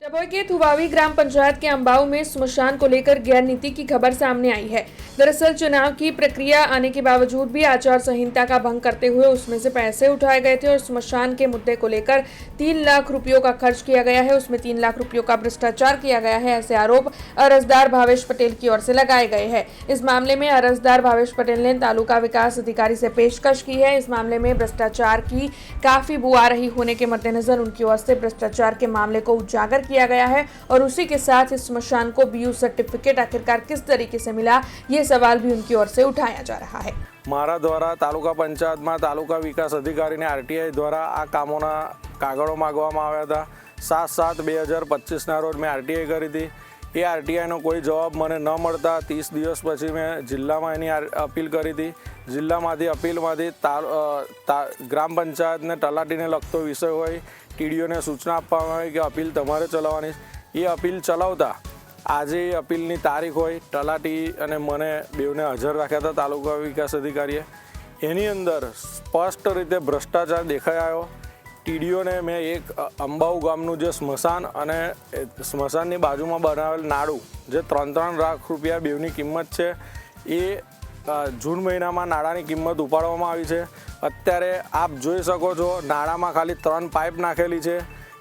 डभोई के थुवावी ग्राम पंचायत के अंबाऊ में स्मशान को लेकर गैर नीति की खबर सामने आई है। दरअसल चुनाव की प्रक्रिया आने के बावजूद भी आचार संहिता का भंग करते हुए उसमें से पैसे उठाए गए थे और स्मशान के मुद्दे को लेकर 3 लाख रुपयों का खर्च किया गया है। उसमें 3 लाख रुपयों का भ्रष्टाचार किया गया है, ऐसे आरोप अर्जदार भावेश पटेल की ओर से लगाए गए हैं। इस मामले में अर्जदार भावेश पटेल ने तालुका विकास अधिकारी से पेशकश की है। इस मामले में भ्रष्टाचार की काफी बू आ रही होने के मद्देनजर उनकी ओर से भ्रष्टाचार के मामले को उजागर किया गया है और उसी के साथ इस स्मशान को बीयू सर्टिफिकेट आखिरकार किस तरीके से मिला, ये सवाल भी उनकी ओर से उठाया जा रहा है। मारा द्वारा तालुका पंचायत में तालुका विकास अधिकारी ने आरटीआई द्वारा आ कामोना कागळो मागवामां आव्या हता। 7/7/2025 रोज मैं आरटीआई करी थी। ये आरटीआई नो कोई जवाब मने न मळता 30 दिवस पछी मैं जिल्ला में एनी अपील करी थी। जिल्ला में अपील में ग्राम पंचायत ने तलाटी ने लगतो विषय होय टीडीओ ने सूचना आपवामां आवी कि अपील तमारे चलाववानी। ये अपील चलावता आज अपील की तारीख होय तलाटी अने मने बेवने हाजर राख्या था तालुका विकास अधिकारीए। एनी अंदर स्पष्ट रीते भ्रष्टाचार देखाई आव्यो। टीडीओ ने मैं एक अंबाऊ गामनु जे स्मशान अने स्मशाननी बाजुमां बनावेल नाडू जे 3-3 लाख रुपया बेवनी किंमत है ये जून महीना में नाळानी किंमत उपाडवामां आवी छे। अत्यारे आप जोई शको छो नाळामां खाली 3 पाइप नाखेली छे।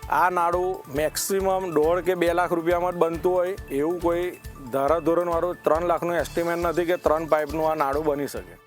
आ नाड़ू मैक्सिमम 1.5 के 2 लाख रुपया में बनतुं होय एवुं कोई धाराधोरणवाळुं 3 लाखनुं एस्टिमेट नथी कि 3 पाइपनुं आ नाड़ू बनी शके।